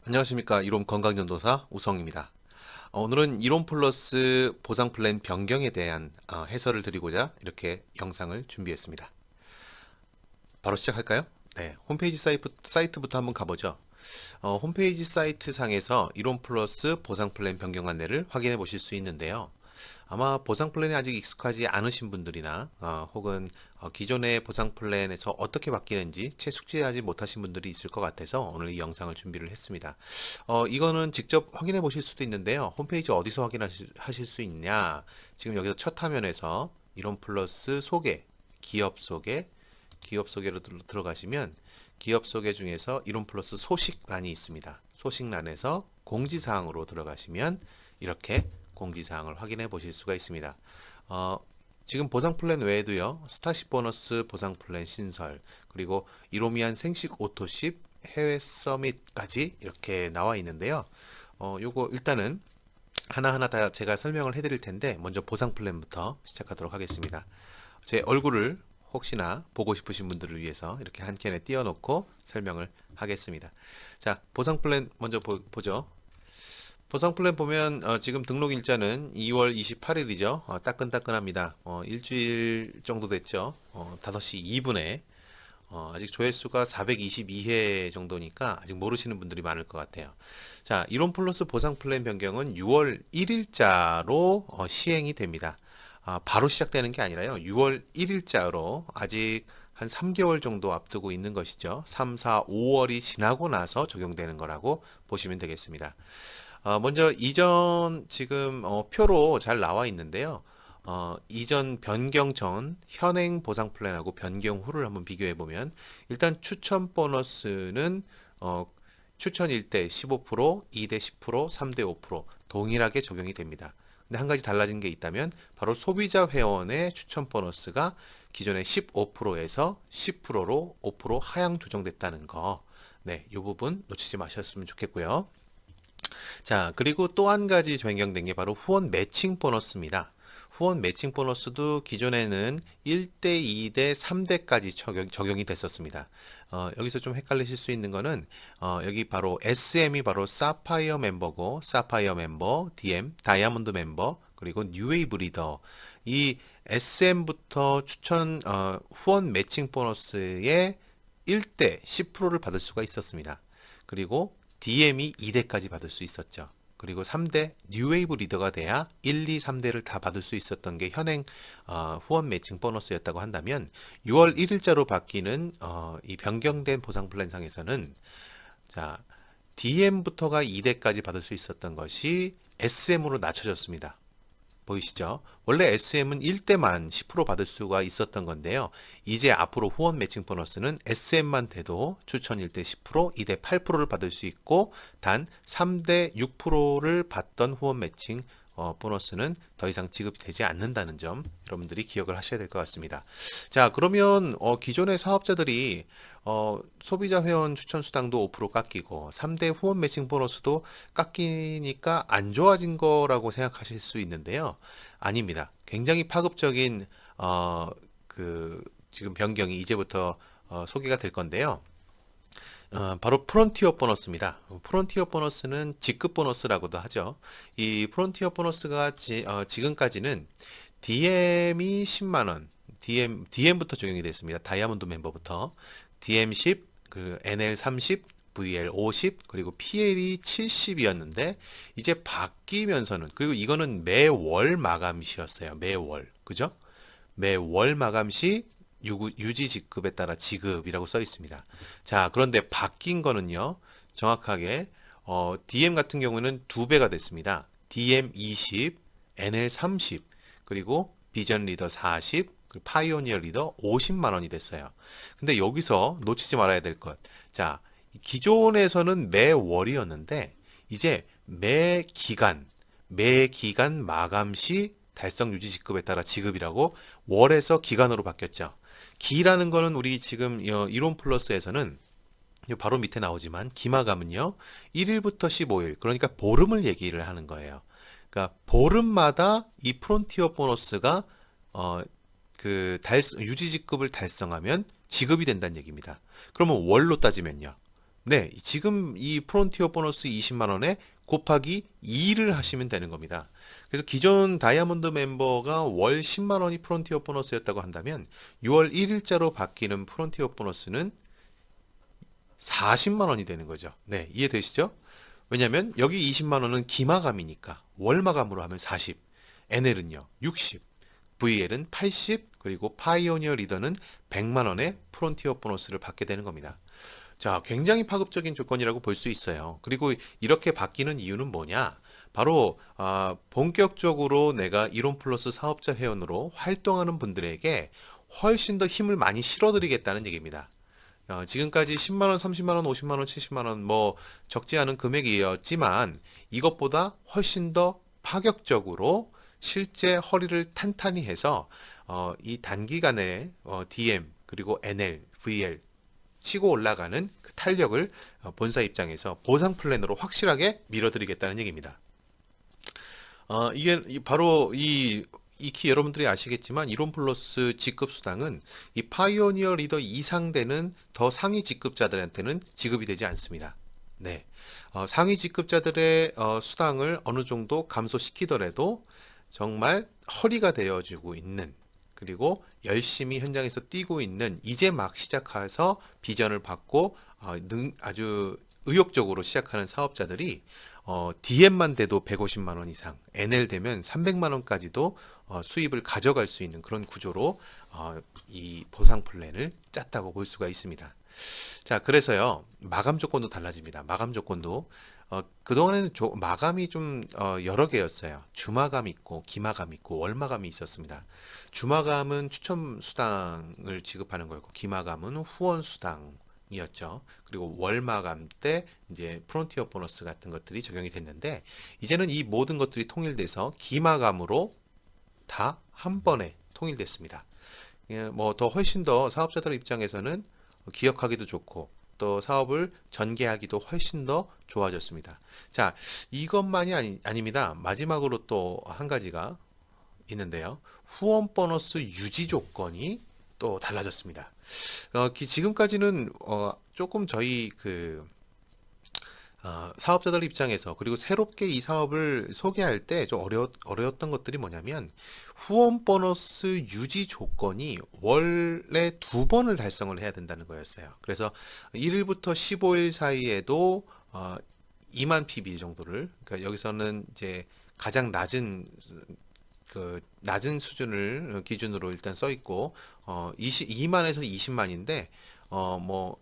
안녕하십니까. 이론 건강전도사 우성입니다. 오늘은 이론 플러스 보상 플랜 변경에 대한 해설을 드리고자 이렇게 영상을 준비했습니다. 바로 시작할까요? 네, 홈페이지 사이트부터 한번 가보죠. 홈페이지 사이트 상에서 이론 플러스 보상 플랜 변경 안내를 확인해 보실 수 있는데요. 아마 보상 플랜이 아직 익숙하지 않으신 분들이나 혹은 기존의 보상 플랜에서 어떻게 바뀌는지 채 숙지하지 못하신 분들이 있을 것 같아서 오늘 이 영상을 준비를 했습니다. 이거는 직접 확인해 보실 수도 있는데요. 홈페이지 어디서 확인하실 수 있냐? 지금 여기서 첫 화면에서 이론 플러스 소개, 기업 소개, 기업 소개로 들어가시면 기업 소개 중에서 이론 플러스 소식란이 있습니다. 소식란에서 공지사항으로 들어가시면 이렇게 공지사항을 확인해 보실 수가 있습니다. 지금 보상 플랜 외에도요, 스타쉽 보너스 보상 플랜 신설, 그리고 이로미안 생식 오토십 해외 서밋까지 이렇게 나와 있는데요. 요거 일단은 하나하나 다 제가 설명을 해드릴 텐데, 먼저 보상 플랜부터 시작하도록 하겠습니다. 제 얼굴을 혹시나 보고 싶으신 분들을 위해서 이렇게 한 켠에 띄워놓고 설명을 하겠습니다. 자, 보상 플랜 먼저 보죠. 보상 플랜 보면 지금 등록 일자는 2월 28일이죠. 따끈따끈합니다. 일주일 정도 됐죠. 5시 2분에 아직 조회수가 422회 정도니까 아직 모르시는 분들이 많을 것 같아요. 자, 이론 플러스 보상 플랜 변경은 6월 1일자로 시행이 됩니다. 바로 시작되는 게 아니라요. 6월 1일자로 아직 한 3개월 정도 앞두고 있는 것이죠. 3, 4, 5월이 지나고 나서 적용되는 거라고 보시면 되겠습니다. 먼저 이전 지금 표로 잘 나와 있는데요. 이전 변경 전 현행 보상 플랜하고 변경 후를 한번 비교해 보면 일단 추천 보너스는 추천 1대 15%, 2대 10%, 3대 5% 동일하게 적용이 됩니다. 근데 한 가지 달라진 게 있다면 바로 소비자 회원의 추천 보너스가 기존의 15%에서 10%로 5% 하향 조정됐다는 거. 네, 이 부분 놓치지 마셨으면 좋겠고요. 자, 그리고 또 한 가지 변경된 게 바로 후원 매칭 보너스입니다. 후원 매칭 보너스도 기존에는 1대, 2대, 3대까지 적용이 됐었습니다. 여기서 좀 헷갈리실 수 있는 거는 여기 바로 SM이 바로 사파이어 멤버고 사파이어 멤버, DM, 다이아몬드 멤버, 그리고 뉴웨이브 리더 이 SM부터 추천 후원 매칭 보너스의 1대 10%를 받을 수가 있었습니다. 그리고 DM이 2대까지 받을 수 있었죠. 그리고 3대 뉴웨이브 리더가 돼야 1, 2, 3대를 다 받을 수 있었던 게 현행 후원 매칭 보너스였다고 한다면 6월 1일자로 바뀌는 이 변경된 보상 플랜상에서는 자, DM부터가 2대까지 받을 수 있었던 것이 SM으로 낮춰졌습니다. 보이시죠? 원래 SM은 1대만 10% 받을 수가 있었던 건데요. 이제 앞으로 후원 매칭 보너스는 SM만 돼도 추천 1대 10%, 2대 8%를 받을 수 있고 단 3대 6%를 받던 후원 매칭 보너스는 더 이상 지급되지 않는다는 점 여러분들이 기억을 하셔야 될 것 같습니다. 자, 그러면 기존의 사업자들이 소비자 회원 추천 수당도 5% 깎이고 3대 후원 매칭 보너스도 깎이니까 안 좋아진 거라고 생각하실 수 있는데요. 아닙니다. 굉장히 파급적인 지금 변경이 이제부터 소개가 될 건데요. 바로 프론티어 보너스입니다. 프론티어 보너스는 직급 보너스라고도 하죠. 이 프론티어 보너스가 지금까지는 DM이 10만원, DM부터 적용이 됐습니다. 다이아몬드 멤버부터. DM 10, NL 30, VL 50, 그리고 PL이 70이었는데, 이제 바뀌면서는, 그리고 이거는 매월 마감 시였어요. 매월. 그죠? 매월 마감 시 유지 직급에 따라 지급이라고 써 있습니다. 자, 그런데 바뀐 거는요, 정확하게, DM 같은 경우는 2배가 됐습니다. DM 20, NL 30, 그리고 비전 리더 40, 파이오니어 리더 50만 원이 됐어요. 근데 여기서 놓치지 말아야 될 것. 자, 기존에서는 매월이었는데, 이제 매 기간 마감 시 달성 유지 직급에 따라 지급이라고 월에서 기간으로 바뀌었죠. 기라는 거는 우리 지금 이론 플러스에서는 바로 밑에 나오지만 기마감은요 1일부터 15일 그러니까 보름을 얘기를 하는 거예요. 그러니까 보름마다 이 프론티어 보너스가 유지 직급을 달성하면 지급이 된다는 얘기입니다. 그러면 월로 따지면요. 네, 지금 이 프론티어 보너스 20만 원에 곱하기 2를 하시면 되는 겁니다. 그래서 기존 다이아몬드 멤버가 월 10만 원이 프론티어 보너스였다고 한다면 6월 1일자로 바뀌는 프론티어 보너스는 40만 원이 되는 거죠. 네, 이해되시죠? 왜냐면 여기 20만 원은 기마감이니까 월 마감으로 하면 40, NL은요 60, VL은 80, 그리고 파이오니어 리더는 100만 원의 프론티어 보너스를 받게 되는 겁니다. 자, 굉장히 파급적인 조건이라고 볼 수 있어요. 그리고 이렇게 바뀌는 이유는 뭐냐? 바로 본격적으로 내가 이론 플러스 사업자 회원으로 활동하는 분들에게 훨씬 더 힘을 많이 실어드리겠다는 얘기입니다. 지금까지 10만 원, 30만 원, 50만 원, 70만 원 뭐 적지 않은 금액이었지만 이것보다 훨씬 더 파격적으로 실제 허리를 탄탄히 해서 이 단기간에 DM 그리고 NL, VL 치고 올라가는 그 탄력을 본사 입장에서 보상 플랜으로 확실하게 밀어드리겠다는 얘기입니다. 이게 바로 이 키 여러분들이 아시겠지만 이론 플러스 직급 수당은 이 파이오니어 리더 이상 되는 더 상위 직급자들한테는 지급이 되지 않습니다. 네. 상위 직급자들의 수당을 어느 정도 감소시키더라도 정말 허리가 되어주고 있는, 그리고 열심히 현장에서 뛰고 있는, 이제 막 시작해서 비전을 받고 아주 의욕적으로 시작하는 사업자들이 DM만 돼도 150만 원 이상, NL 되면 300만 원까지도 수입을 가져갈 수 있는 그런 구조로 이 보상 플랜을 짰다고 볼 수가 있습니다. 자, 그래서요, 마감 조건도 달라집니다. 마감 조건도 그동안에는 마감이 좀 여러 개였어요. 주마감 있고 기마감 있고 월마감이 있었습니다. 주마감은 추첨 수당을 지급하는 거였고 기마감은 후원 수당이었죠. 그리고 월마감 때 이제 프론티어 보너스 같은 것들이 적용이 됐는데 이제는 이 모든 것들이 통일돼서 기마감으로 다 한 번에 통일됐습니다. 뭐 더 훨씬 더 사업자들 입장에서는 기억하기도 좋고 또 사업을 전개하기도 훨씬 더 좋아졌습니다. 자, 이것만이 아닙니다. 마지막으로 또 한 가지가 있는데요. 후원 보너스 유지 조건이 또 달라졌습니다. 지금까지는 조금 저희 사업자들 입장에서, 그리고 새롭게 이 사업을 소개할 때 좀 어려웠던 것들이 뭐냐면 후원 보너스 유지 조건이 원래 2번을 달성을 해야 된다는 거였어요. 그래서 1일부터 15일 사이에도 2만 PB 정도를, 그러니까 여기서는 이제 가장 낮은 수준을 기준으로 일단 써 있고 2만에서 20만인데 뭐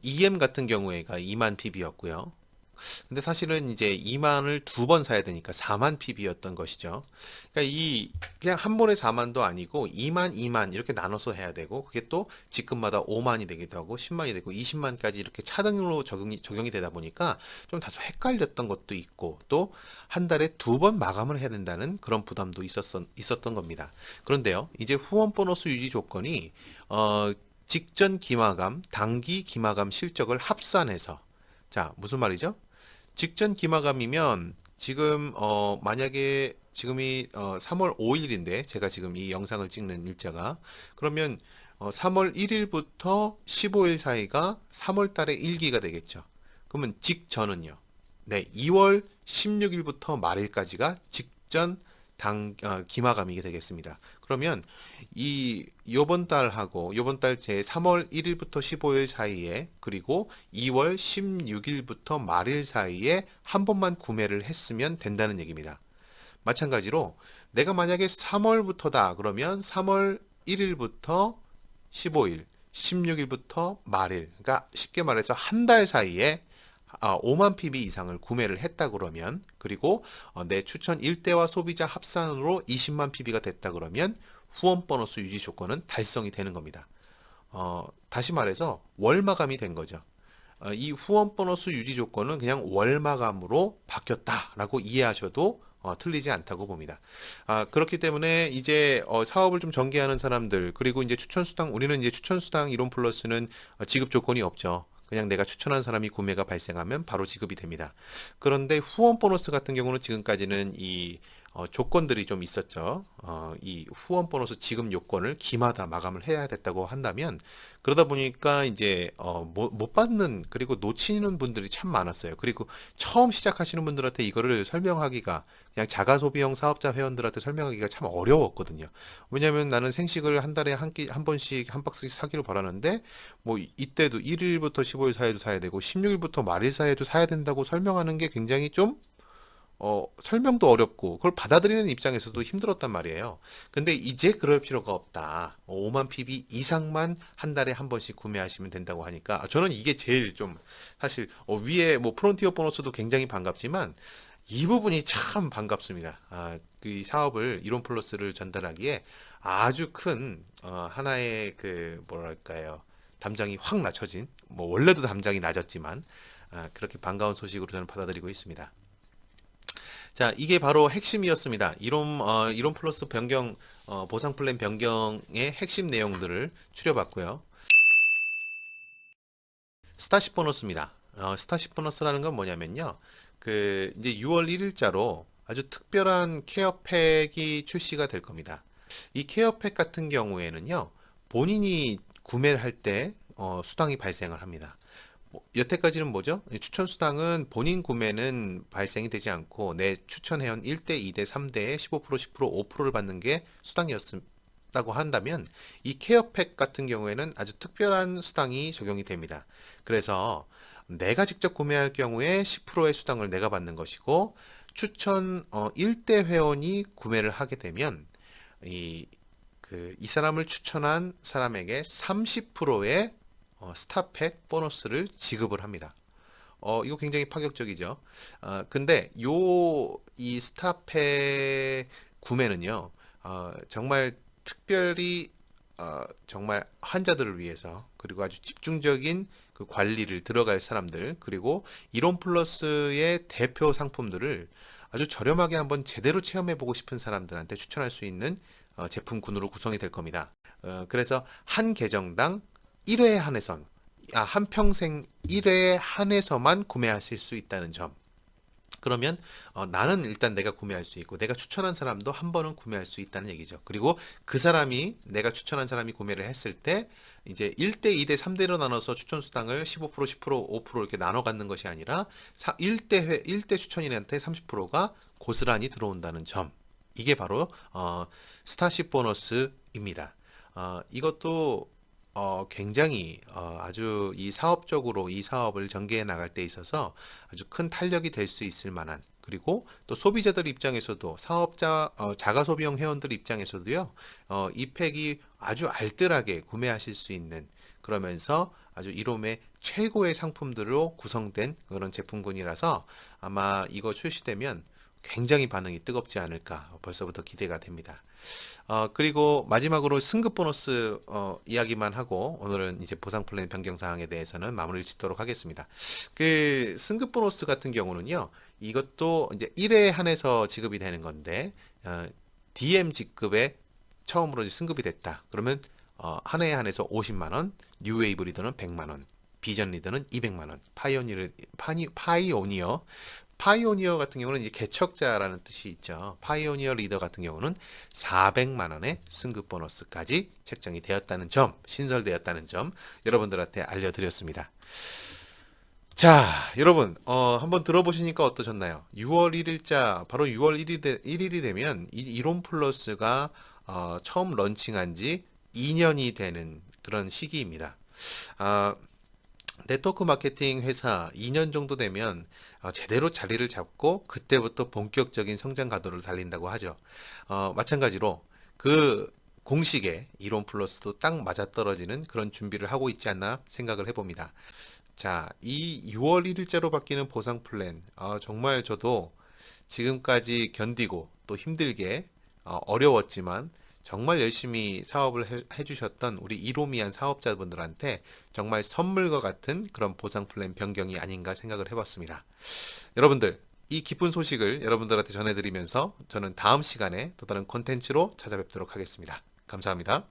EM 같은 경우에가 2만 PB였고요. 근데 사실은 이제 2만을 2번 사야 되니까 4만 PB였던 것이죠. 그러니까 그냥 한 번에 4만도 아니고 2만, 2만 이렇게 나눠서 해야 되고, 그게 또 직급마다 5만이 되기도 하고 10만이 되고 20만까지 이렇게 차등으로 적용이 되다 보니까 좀 다소 헷갈렸던 것도 있고, 또 한 달에 2번 마감을 해야 된다는 그런 부담도 있었던 겁니다. 그런데요, 이제 후원 보너스 유지 조건이 직전 기마감, 단기 기마감 실적을 합산해서, 자, 무슨 말이죠? 직전 기마감이면 지금 만약에 지금이 3월 5일인데 제가 지금 이 영상을 찍는 일자가, 그러면 3월 1일부터 15일 사이가 3월 달의 1기가 되겠죠. 그러면 직전은요. 네, 2월 16일부터 말일까지가 직전 기마감이 되겠습니다. 그러면 요번 달하고 요번 달 제 3월 1일부터 15일 사이에, 그리고 2월 16일부터 말일 사이에 한 번만 구매를 했으면 된다는 얘기입니다. 마찬가지로 내가 만약에 3월부터다 그러면 3월 1일부터 15일, 16일부터 말일, 그러니까 쉽게 말해서 한 달 사이에 5만 PB 이상을 구매를 했다 그러면, 그리고 내 추천 일대와 소비자 합산으로 20만 PB가 됐다 그러면 후원 보너스 유지 조건은 달성이 되는 겁니다. 다시 말해서 월 마감이 된 거죠. 이 후원 보너스 유지 조건은 그냥 월 마감으로 바뀌었다라고 이해하셔도 틀리지 않다고 봅니다. 그렇기 때문에 이제 사업을 좀 전개하는 사람들, 그리고 이제 추천수당, 우리는 이제 추천수당 이론 플러스는 지급 조건이 없죠. 그냥 내가 추천한 사람이 구매가 발생하면 바로 지급이 됩니다. 그런데 후원 보너스 같은 경우는 지금까지는 이 조건들이 좀 있었죠. 이 후원 보너스 지급 요건을 기마다 마감을 해야 됐다고 한다면 그러다 보니까 이제 못 받는 그리고 놓치는 분들이 참 많았어요. 그리고 처음 시작하시는 분들한테 이거를 설명하기가 그냥 자가소비형 사업자 회원들한테 설명하기가 참 어려웠거든요. 왜냐하면 나는 생식을 한 달에 한 번씩 한 박스씩 사기로 바라는데 뭐 이때도 1일부터 15일 사이에도 사야 되고 16일부터 말일 사이에도 사야 된다고 설명하는 게 굉장히 좀 설명도 어렵고 그걸 받아들이는 입장에서도 힘들었단 말이에요. 근데 이제 그럴 필요가 없다. 5만 PB 이상만 한 달에 한 번씩 구매하시면 된다고 하니까 저는 이게 제일 좀 사실 위에 뭐 프론티어 보너스도 굉장히 반갑지만 이 부분이 참 반갑습니다. 그 사업을 이론 플러스를 전달하기에 아주 큰 하나의 그 뭐랄까요 담장이 확 낮춰진 뭐 원래도 담장이 낮았지만 그렇게 반가운 소식으로 저는 받아들이고 있습니다. 자, 이게 바로 핵심이었습니다. 이론 플러스 변경, 보상 플랜 변경의 핵심 내용들을 추려봤고요. 스타쉽 보너스입니다. 스타쉽 보너스라는 건 뭐냐면요. 이제 6월 1일자로 아주 특별한 케어팩이 출시가 될 겁니다. 이 케어팩 같은 경우에는요, 본인이 구매를 할 때, 수당이 발생을 합니다. 여태까지는 뭐죠? 추천 수당은 본인 구매는 발생이 되지 않고 내 추천 회원 1대, 2대, 3대에 15%, 10%, 5%를 받는 게 수당이었다고 한다면 이 케어팩 같은 경우에는 아주 특별한 수당이 적용이 됩니다. 그래서 내가 직접 구매할 경우에 10%의 수당을 내가 받는 것이고 추천 1대 회원이 구매를 하게 되면 이, 이 사람을 추천한 사람에게 30%의 스타팩 보너스를 지급을 합니다. 이거 굉장히 파격적이죠. 근데 이 스타팩 구매는요, 정말 특별히 정말 환자들을 위해서 그리고 아주 집중적인 그 관리를 들어갈 사람들 그리고 이론 플러스의 대표 상품들을 아주 저렴하게 한번 제대로 체험해 보고 싶은 사람들한테 추천할 수 있는 제품군으로 구성이 될 겁니다. 그래서 한 계정당 1회에 한해선 한평생 1회에 한해서만 구매하실 수 있다는 점. 그러면 나는 일단 내가 구매할 수 있고 내가 추천한 사람도 한 번은 구매할 수 있다는 얘기죠. 그리고 그 사람이 내가 추천한 사람이 구매를 했을 때 이제 1대, 2대, 3대로 나눠서 추천 수당을 15%, 10%, 5% 이렇게 나눠 갖는 것이 아니라 1대 추천인한테 30%가 고스란히 들어온다는 점. 이게 바로 스타쉽 보너스입니다. 이것도 굉장히 아주 이 사업적으로 이 사업을 전개해 나갈 때 있어서 아주 큰 탄력이 될 수 있을 만한 그리고 또 소비자들 입장에서도 자가소비형 회원들 입장에서도요 이 팩이 아주 알뜰하게 구매하실 수 있는 그러면서 아주 이롬의 최고의 상품들로 구성된 그런 제품군이라서 아마 이거 출시되면 굉장히 반응이 뜨겁지 않을까 벌써부터 기대가 됩니다. 그리고 마지막으로 승급 보너스 이야기만 하고 오늘은 이제 보상 플랜 변경 사항에 대해서는 마무리를 짓도록 하겠습니다. 그 승급 보너스 같은 경우는요, 이것도 이제 1회에 한해서 지급이 되는 건데 DM 직급에 처음으로 이제 승급이 됐다. 그러면 한 해에 한해서 50만 원, 뉴웨이브 리더는 100만 원, 비전 리더는 200만 원, 파이오니어 같은 경우는 이제 개척자라는 뜻이 있죠. 파이오니어 리더 같은 경우는 400만 원의 승급 보너스까지 책정이 되었다는 점, 신설되었다는 점 여러분들한테 알려드렸습니다. 자, 여러분 한번 들어보시니까 어떠셨나요? 6월 1일자 바로 6월 1일이 되면 이론 플러스가 처음 런칭한 지 2년이 되는 그런 시기입니다. 네트워크 마케팅 회사 2년 정도 되면 제대로 자리를 잡고 그때부터 본격적인 성장 가도를 달린다고 하죠. 마찬가지로 그 공식에 이론 플러스도 딱 맞아떨어지는 그런 준비를 하고 있지 않나 생각을 해봅니다. 자, 이 6월 1일자로 바뀌는 보상 플랜, 정말 저도 지금까지 견디고 또 힘들게 어려웠지만 정말 열심히 사업을 해주셨던 우리 이로미안 사업자분들한테 정말 선물과 같은 그런 보상 플랜 변경이 아닌가 생각을 해봤습니다. 여러분들, 이 기쁜 소식을 여러분들한테 전해드리면서 저는 다음 시간에 또 다른 콘텐츠로 찾아뵙도록 하겠습니다. 감사합니다.